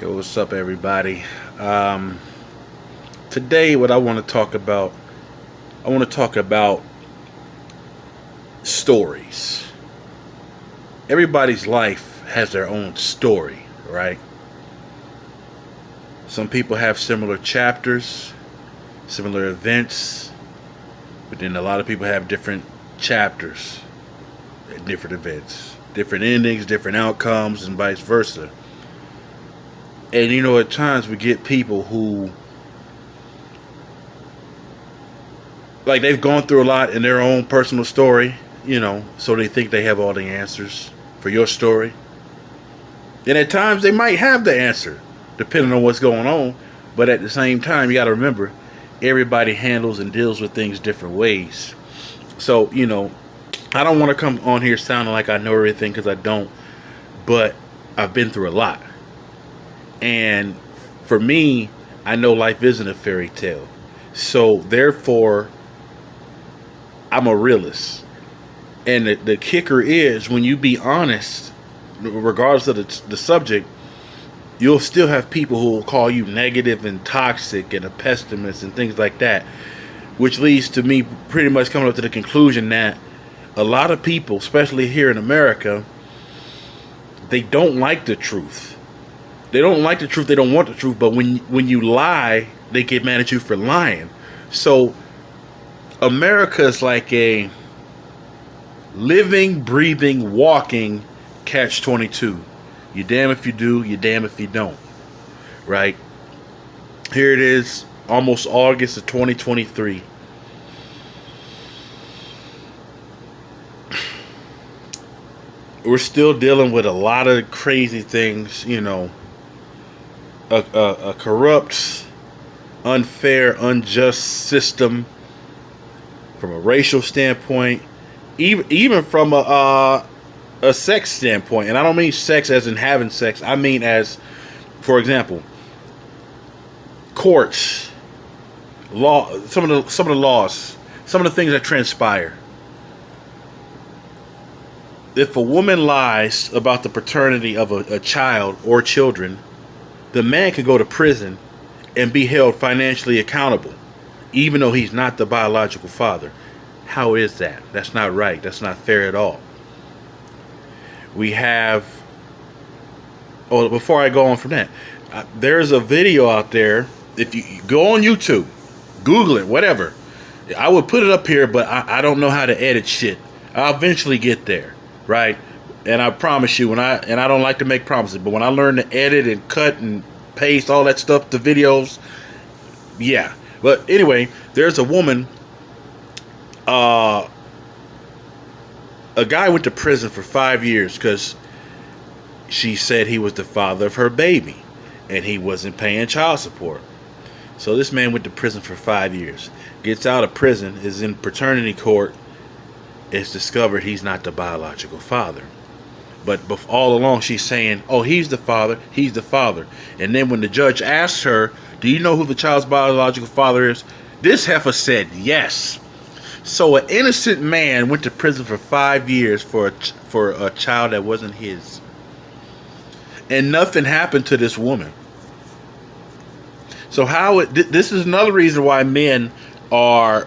Yo, what's up, everybody? Um, Today, what I want to talk about, I want to talk about stories. Everybody's life has their own story, right? Some people have similar chapters, similar events, but then a lot of people have different chapters, different events, different endings, different outcomes, and vice versa. And at times we get people who like they've gone through a lot in their own personal story, so they think they have all the answers for your story. And at times they might have the answer, depending on what's going on. But at the same time, you got to remember, everybody handles and deals with things different ways. So, I don't want to come on here sounding like I know everything because I don't, but I've been through a lot. And for me, I know life isn't a fairy tale. So, therefore, I'm a realist. And the kicker is when you be honest, regardless of the subject, you'll still have people who will call you negative and toxic and a pessimist and things like that, which leads to me pretty much coming up to the conclusion that a lot of people, especially here in America, they don't like the truth. They don't like the truth. They don't want the truth. But when you lie, they get mad at you for lying. So America is like a living, breathing, walking catch 22. You damn if you do, you damn if you don't. Right? Here it is, almost August of 2023. We're still dealing with a lot of crazy things, a corrupt, unfair, unjust system from a racial standpoint, even from a sex standpoint. And I don't mean sex as in having sex. I mean as, for example, courts, law, some of the laws, some of the things that transpire. If a woman lies about the paternity of a child or children, the man could go to prison and be held financially accountable, even though he's not the biological father. How is that? That's not right. That's not fair at all. We have. Oh, before I go on from that, there's a video out there. If you go on YouTube, Google it, whatever. I would put it up here, but I don't know how to edit shit. I'll eventually get there, right? And I promise you, I don't like to make promises, but when I learn to edit and cut and paste all that stuff to videos, yeah. But anyway, there's a woman. A guy went to prison for 5 years because she said he was the father of her baby, and he wasn't paying child support. So this man went to prison for 5 years. Gets out of prison, is in paternity court. It's discovered he's not the biological father. But all along she's saying, oh, he's the father, he's the father. And then when the judge asks her, do you know who the child's biological father is? This heifer said yes. So an innocent man went to prison for 5 years for a child that wasn't his. And nothing happened to this woman. So this is another reason why men are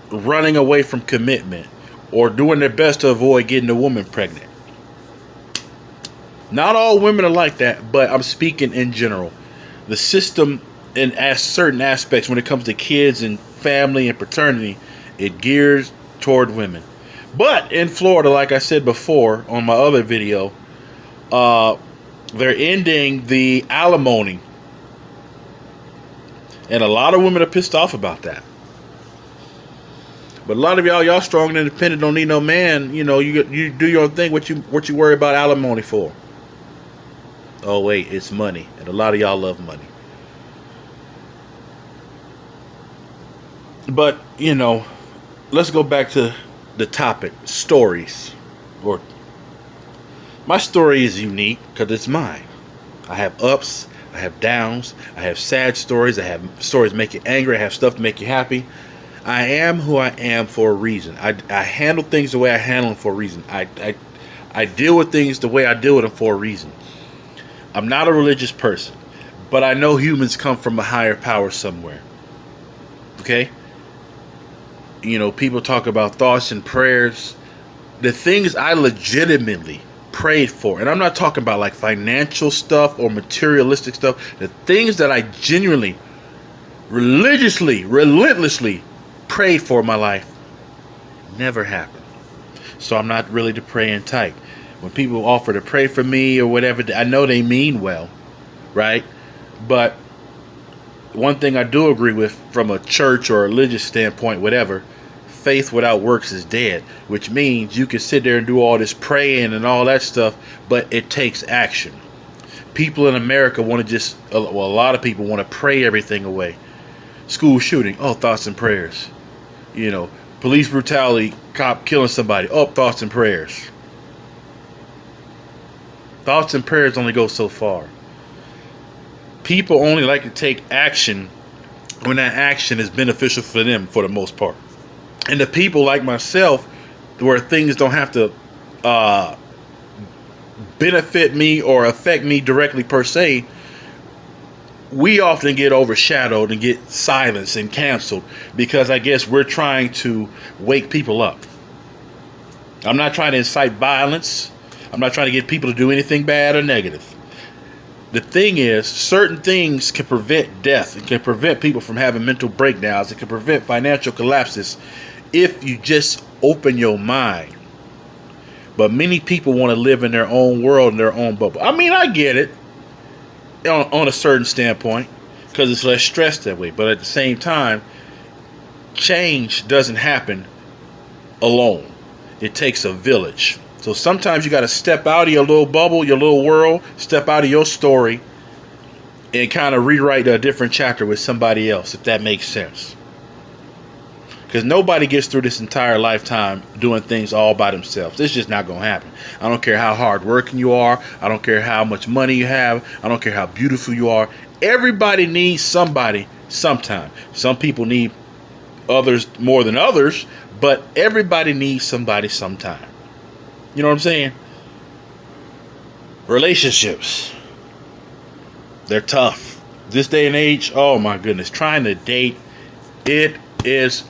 running away from commitment or doing their best to avoid getting a woman pregnant. Not all women are like that, but I'm speaking in general. The system in certain aspects when it comes to kids and family and paternity, it gears toward women. But in Florida, like I said before on my other video, they're ending the alimony. And a lot of women are pissed off about that. But a lot of y'all strong and independent, don't need no man. You do your own thing. What you worry about alimony for? Oh wait, it's money, and a lot of y'all love money. But let's go back to the topic: stories. Or my story is unique because it's mine. I have ups, I have downs, I have sad stories, I have stories that make you angry, I have stuff to make you happy. I am who I am for a reason. I handle things the way I handle them for a reason. I deal with things the way I deal with them for a reason. I'm not a religious person, but I know humans come from a higher power somewhere. Okay? You know, people talk about thoughts and prayers. The things I legitimately prayed for, and I'm not talking about like financial stuff or materialistic stuff, the things that I genuinely, religiously, relentlessly prayed for in my life never happened. So I'm not really the praying type. When people offer to pray for me or whatever, I know they mean well, right? But one thing I do agree with from a church or a religious standpoint, whatever, faith without works is dead, which means you can sit there and do all this praying and all that stuff, but it takes action. People in America want to just, well, a lot of people want to pray everything away. School shooting, oh, thoughts and prayers. You know, police brutality, cop killing somebody, oh, thoughts and prayers. Thoughts and prayers only go so far. People only like to take action when that action is beneficial for them for the most part. And the people like myself, where things don't have to benefit me or affect me directly per se, we often get overshadowed and get silenced and canceled because I guess we're trying to wake people up. I'm not trying to incite violence. I'm not trying to get people to do anything bad or negative. The thing is, certain things can prevent death. It can prevent people from having mental breakdowns. It can prevent financial collapses if you just open your mind. But many people want to live in their own world, in their own bubble. I mean, I get it on a certain standpoint because it's less stress that way. But at the same time, change doesn't happen alone. It takes a village. So sometimes you got to step out of your little bubble, your little world, step out of your story and kind of rewrite a different chapter with somebody else, if that makes sense. Because nobody gets through this entire lifetime doing things all by themselves. It's just not going to happen. I don't care how hard working you are. I don't care how much money you have. I don't care how beautiful you are. Everybody needs somebody sometime. Some people need others more than others, but everybody needs somebody sometime. You know what I'm saying? Relationships. They're tough. This day and age, oh my goodness, trying to date, it is,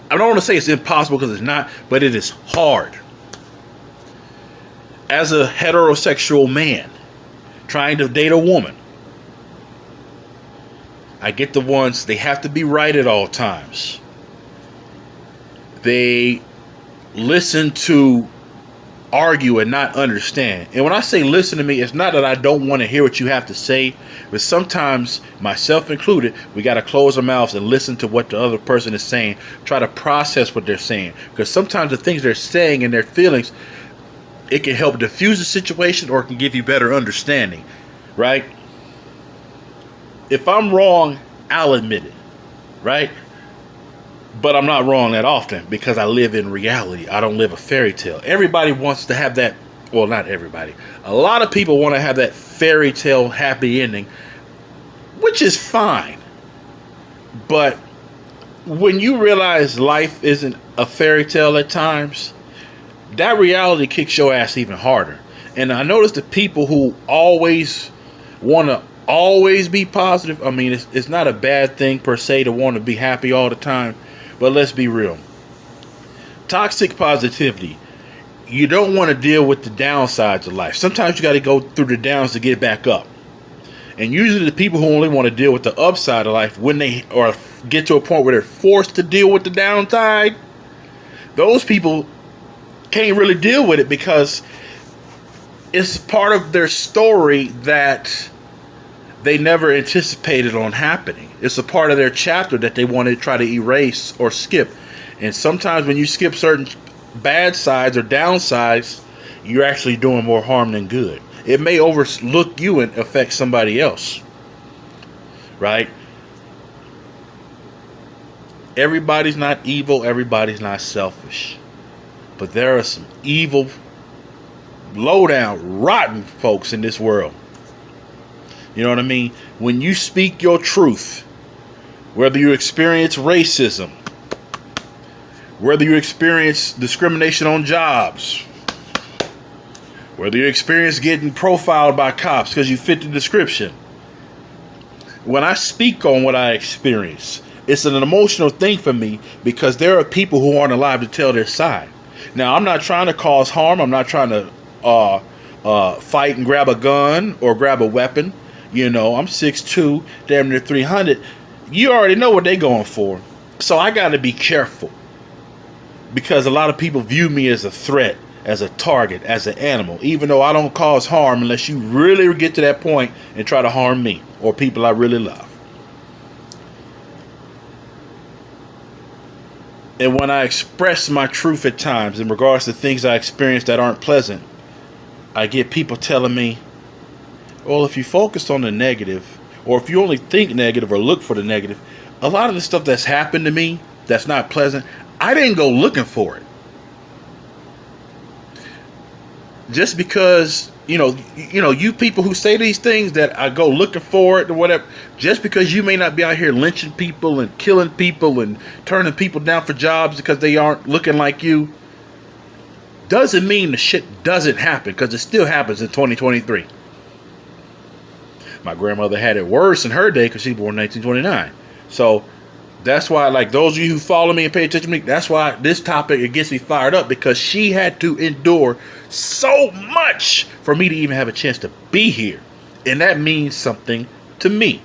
I don't want to say it's impossible because it's not, but it is hard. As a heterosexual man trying to date a woman, I get the ones, they have to be right at all times. They listen to argue and not understand. And when I say listen to me, it's not that I don't want to hear what you have to say, but sometimes, myself included, we got to close our mouths and listen to what the other person is saying, try to process what they're saying. Because sometimes the things they're saying and their feelings, it can help diffuse the situation or it can give you better understanding, right? If I'm wrong, I'll admit it, right? But I'm not wrong that often because I live in reality. I don't live a fairy tale. Everybody wants to have that. Well, not everybody. A lot of people want to have that fairy tale happy ending, which is fine. But when you realize life isn't a fairy tale at times, that reality kicks your ass even harder. And I notice the people who always want to always be positive. I mean, it's not a bad thing per se to want to be happy all the time. But let's be real. Toxic positivity. You don't want to deal with the downsides of life. Sometimes you got to go through the downs to get back up. And usually the people who only want to deal with the upside of life, when they or get to a point where they're forced to deal with the downside, those people can't really deal with it because it's part of their story that they never anticipated on happening. It's a part of their chapter that they want to try to erase or skip. And sometimes when you skip certain bad sides or downsides, you're actually doing more harm than good. It may overlook you and affect somebody else, right? Everybody's not evil. Everybody's not selfish. But there are some evil, low-down, rotten folks in this world. You know what I mean? When you speak your truth, whether you experience racism, whether you experience discrimination on jobs, whether you experience getting profiled by cops because you fit the description. When I speak on what I experience, it's an emotional thing for me because there are people who aren't alive to tell their side. Now, I'm not trying to cause harm. I'm not trying to fight and grab a gun or grab a weapon. You know, I'm 6'2", damn near 300. You already know what they're going for. So I got to be careful because a lot of people view me as a threat, as a target, as an animal, even though I don't cause harm unless you really get to that point and try to harm me or people I really love. And when I express my truth at times in regards to things I experience that aren't pleasant, I get people telling me, well, if you focus on the negative, or if you only think negative or look for the negative, a lot of the stuff that's happened to me that's not pleasant, I didn't go looking for it. Just because, you people who say these things that I go looking for it or whatever, just because you may not be out here lynching people and killing people and turning people down for jobs because they aren't looking like you, doesn't mean the shit doesn't happen, because it still happens in 2023. My grandmother had it worse in her day because she was born in 1929. So that's why, like, those of you who follow me and pay attention to me, that's why this topic, it gets me fired up, because she had to endure so much for me to even have a chance to be here. And that means something to me.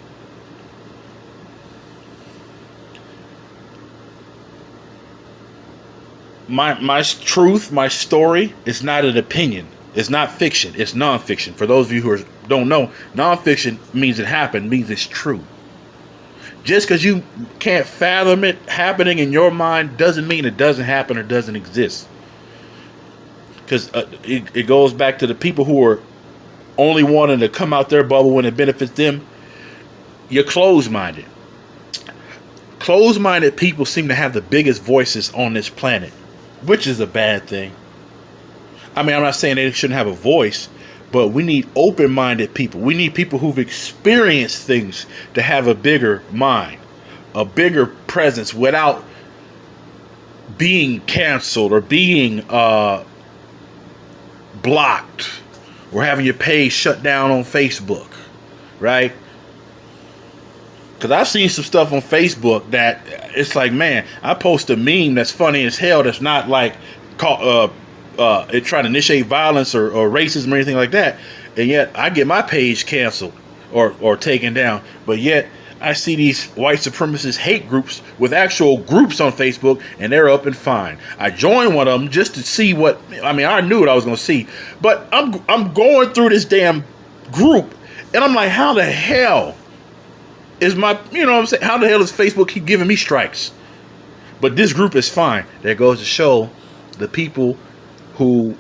My truth, my story is not an opinion. It's not fiction. It's nonfiction. For those of you who don't know, nonfiction means it happened, means it's true. Just because you can't fathom it happening in your mind doesn't mean it doesn't happen or doesn't exist. Because it goes back to the people who are only wanting to come out their bubble when it benefits them. You're closed-minded. Closed-minded people seem to have the biggest voices on this planet, which is a bad thing. I mean, I'm not saying they shouldn't have a voice, but we need open-minded people. We need people who've experienced things to have a bigger mind, a bigger presence without being canceled or being blocked or having your page shut down on Facebook, right? Because I've seen some stuff on Facebook that it's like, man, I post a meme that's funny as hell that's not like it trying to initiate violence or racism or anything like that, and yet I get my page canceled or taken down. But yet I see these white supremacist hate groups with actual groups on Facebook, and they're up and fine. I joined one of them just to see what, I mean, I knew what I was going to see, but I'm going through this damn group, and I'm like, how the hell is my, you know what I'm saying? How the hell does Facebook keep giving me strikes? But this group is fine. That goes to show the people who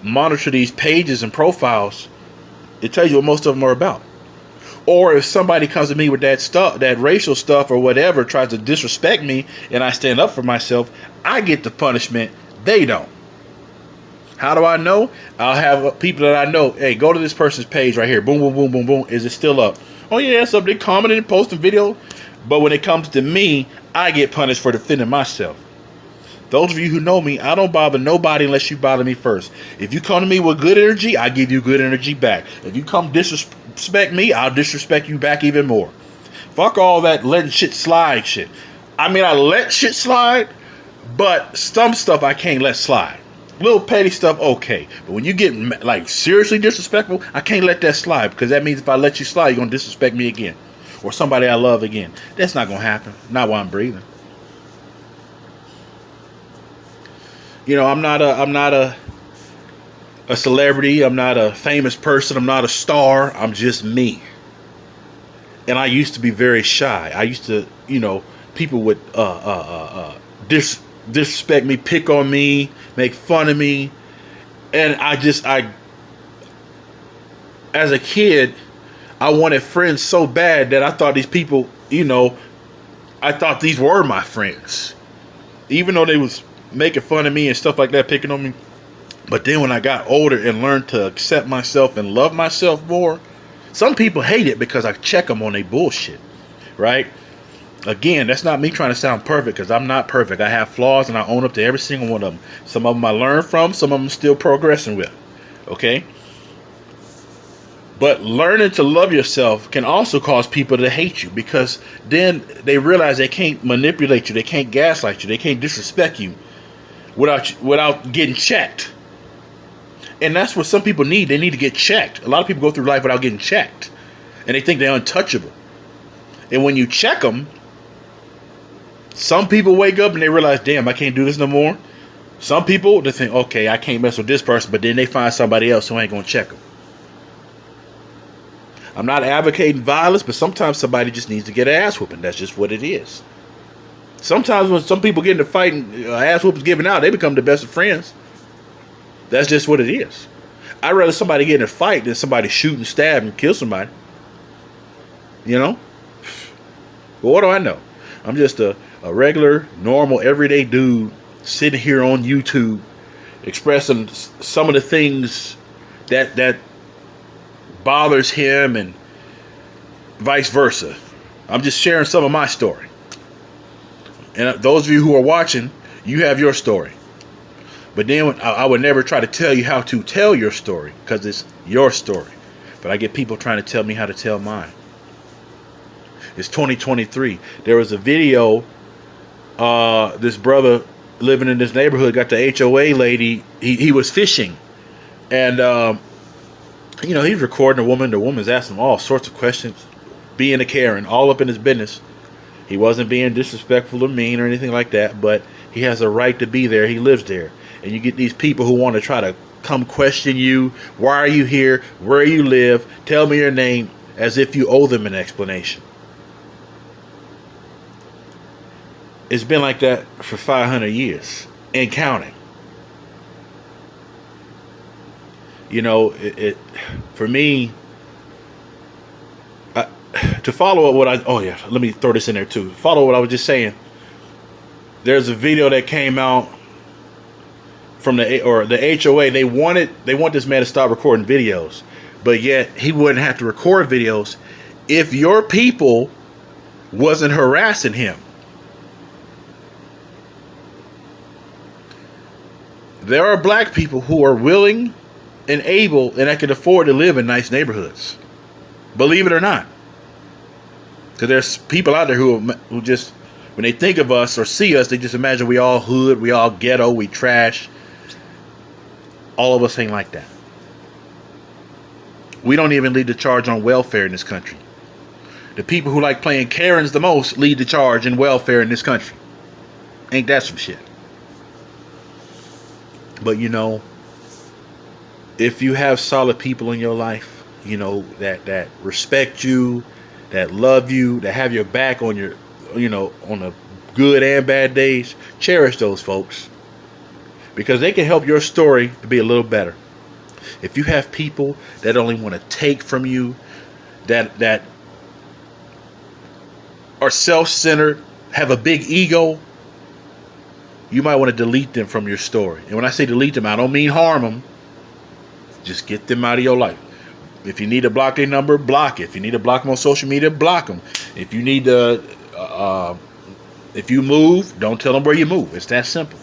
monitor these pages and profiles, it tells you what most of them are about. Or if somebody comes to me with that stuff, that racial stuff or whatever, tries to disrespect me, and I stand up for myself, I get the punishment. They don't. How do I know? I'll have people that I know, hey, go to this person's page right here. Boom, boom, boom, boom, boom. Is it still up? Oh, yeah, it's up. They commenting and posting video. But when it comes to me, I get punished for defending myself. Those of you who know me, I don't bother nobody unless you bother me first. If you come to me with good energy, I give you good energy back. If you come disrespect me, I'll disrespect you back even more. Fuck all that letting shit slide shit. I mean, I let shit slide, but some stuff I can't let slide. Little petty stuff, okay. But when you get like seriously disrespectful, I can't let that slide, because that means if I let you slide, you're going to disrespect me again. Or somebody I love again. That's not going to happen. Not while I'm breathing. You know, I'm not a celebrity. I'm not a famous person. I'm not a star. I'm just me. And I used to be very shy. I used to, people would disrespect me, pick on me, make fun of me. And I as a kid, I wanted friends so bad that I thought these people, I thought these were my friends. Even though they was making fun of me and stuff like that, picking on me. But then when I got older and learned to accept myself and love myself more, some people hate it because I check them on their bullshit, right? Again, that's not me trying to sound perfect, because I'm not perfect. I have flaws and I own up to every single one of them. Some of them I learned from, some of them I'm still progressing with. Okay? But learning to love yourself can also cause people to hate you, because then they realize they can't manipulate you, they can't gaslight you, they can't disrespect you without getting checked. And that's what some people need. They need to get checked. A lot of people go through life without getting checked, and they think they're untouchable. And when you check them, some people wake up and they realize, damn, I can't do this no more. Some people, they think, okay, I can't mess with this person, but then they find somebody else who ain't going to check them. I'm not advocating violence, but sometimes somebody just needs to get an ass whooping. That's just what it is. Sometimes when some people get into fighting, ass whoopings given out, they become the best of friends. That's just what it is. I'd rather somebody get in a fight than somebody shoot and stab and kill somebody. You know? But what do I know? I'm just a regular, normal, everyday dude sitting here on YouTube expressing some of the things that bothers him and vice versa. I'm just sharing some of my story. And those of you who are watching, you have your story. But then I would never try to tell you how to tell your story, because it's your story. But I get people trying to tell me how to tell mine. It's 2023. There was a video. This brother living in this neighborhood got the HOA lady. He was fishing. And, he's recording a woman. The woman's asking him all sorts of questions. Being a Karen, all up in his business. He wasn't being disrespectful or mean or anything like that. But he has a right to be there. He lives there. And you get these people who want to try to come question you. Why are you here? Where you live? Tell me your name, as if you owe them an explanation. It's been like that for 500 years and counting. For me, to follow up let me throw this in there too. Follow what I was just saying. There's a video that came out from the HOA. They want this man to stop recording videos, but yet he wouldn't have to record videos if your people wasn't harassing him. There are black people who are willing and able and that can afford to live in nice neighborhoods. Believe it or not. Because there's people out there who just, when they think of us or see us, they just imagine we all hood, we all ghetto, we trash. All of us ain't like that. We don't even lead the charge on welfare in this country. The people who like playing Karens the most lead the charge in welfare in this country. Ain't that some shit? But if you have solid people in your life, that respect you, that love you, that have your back on your, on the good and bad days, cherish those folks, because they can help your story to be a little better. If you have people that only want to take from you, that are self-centered, have a big ego, you might want to delete them from your story. And when I say delete them, I don't mean harm them. Just get them out of your life. If you need to block their number, block it. If you need to block them on social media, block them. If you need to, if you move, don't tell them where you move. It's that simple.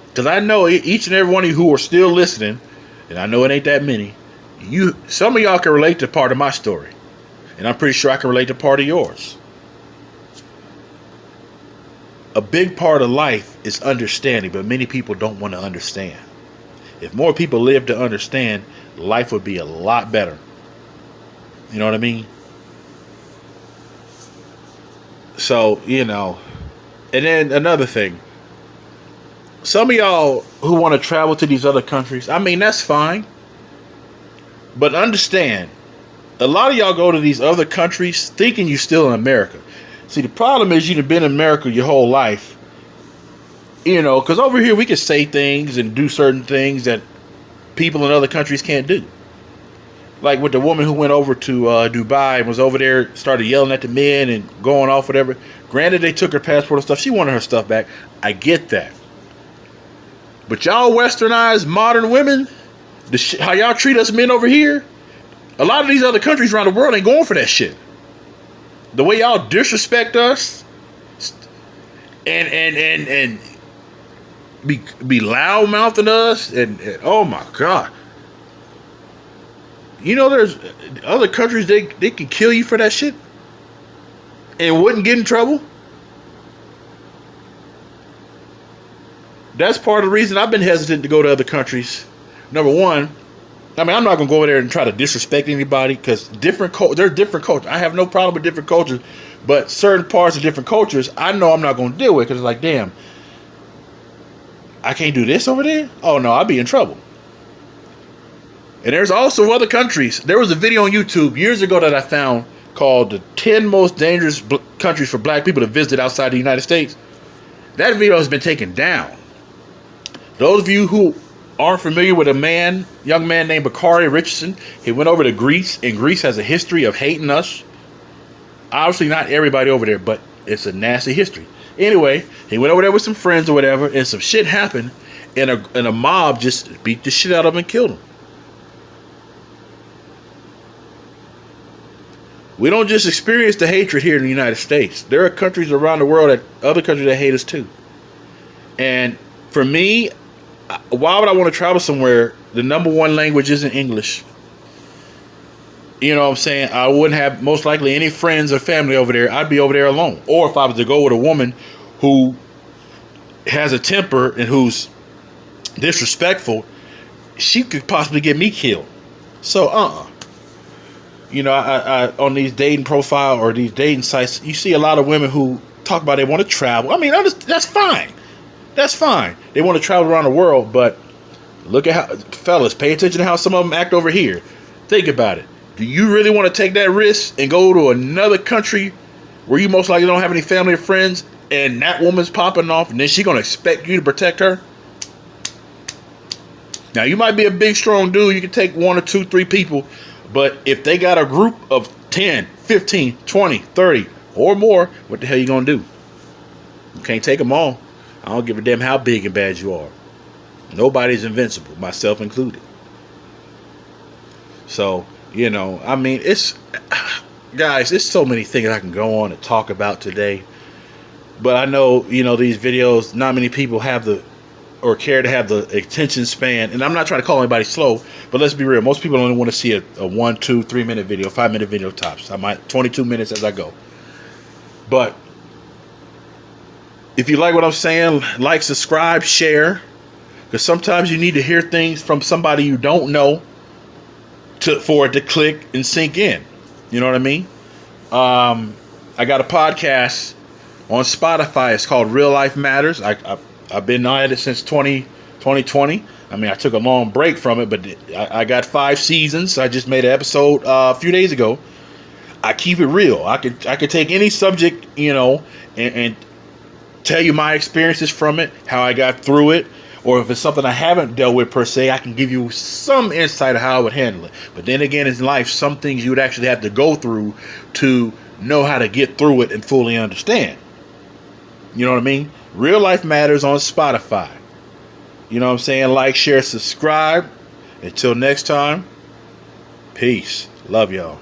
Because I know each and every one of you who are still listening, and I know it ain't that many, some of y'all can relate to part of my story. And I'm pretty sure I can relate to part of yours. A big part of life is understanding, but many people don't want to understand. If more people live to understand, life would be a lot better. You know what I mean? So, and then another thing. Some of y'all who want to travel to these other countries, I mean, that's fine. But understand, a lot of y'all go to these other countries thinking you're still in America. See, the problem is you've been in America your whole life. Because over here we can say things and do certain things that people in other countries can't do. Like with the woman who went over to Dubai and was over there, started yelling at the men and going off, whatever. Granted, they took her passport and stuff. She wanted her stuff back. I get that. But y'all westernized modern women, how y'all treat us men over here, a lot of these other countries around the world ain't going for that shit. The way y'all disrespect us and be loud mouthing us, and oh my god, you know there's other countries they can kill you for that shit and wouldn't get in trouble. That's part of the reason I've been hesitant to go to other countries. Number one, I mean, I'm not gonna go over there and try to disrespect anybody because there's different cultures. I have no problem with different cultures, but certain parts of different cultures, I know I'm not gonna deal with because it's like, damn, I can't do this over there. Oh no, I'll be in trouble. And there's also other countries. There was a video on YouTube years ago that I found called "The 10 Most Dangerous Countries for Black People to Visit Outside the United States." That video has been taken down. Those of you who aren't familiar with a young man named Bakari Richardson, he went over to Greece, and Greece has a history of hating us. Obviously not everybody over there, but it's a nasty history. Anyway, he went over there with some friends or whatever, and some shit happened, and a mob just beat the shit out of him and killed him. We don't just experience the hatred here in the United States. There are countries around the world, other countries that hate us too. And for me, why would I want to travel somewhere? The number one language isn't English. You know what I'm saying? I wouldn't have most likely any friends or family over there. I'd be over there alone. Or if I was to go with a woman who has a temper and who's disrespectful, she could possibly get me killed. So, you know, I on these dating profile or these dating sites, you see a lot of women who talk about they want to travel. I mean, that's fine. That's fine. They want to travel around the world, but look at how, fellas, pay attention to how some of them act over here. Think about it. Do you really want to take that risk and go to another country where you most likely don't have any family or friends, and that woman's popping off, and then she's going to expect you to protect her? Now, you might be a big, strong dude. You can take 1 or 2, 3 people, but if they got a group of 10, 15, 20, 30 or more, what the hell you going to do? You can't take them all. I don't give a damn how big and bad you are. Nobody's invincible, myself included. So, you know, I mean, guys, there's so many things I can go on and talk about today. But I know, you know, these videos, not many people have or care to have the attention span. And I'm not trying to call anybody slow, but let's be real. Most people only want to see a 1, 2, 3 minute video, 5 minute video tops. I might 22 minutes as I go. But if you like what I'm saying, like, subscribe, share. Because sometimes you need to hear things from somebody you don't know for it to click and sink in. You know what I mean? I got a podcast on Spotify. It's called Real Life Matters. I've been at it since 2020. I mean, I took a long break from it, but I got 5 seasons. I just made an episode a few days ago. I keep it real. I could take any subject, you know, and tell you my experiences from it, how I got through it, or if it's something I haven't dealt with per se, I can give you some insight of how I would handle it. But then again, in life, some things you would actually have to go through to know how to get through it and fully understand. You know what I mean? Real Life Matters on Spotify. You know what I'm saying? Like, share, subscribe. Until next time, peace. Love y'all.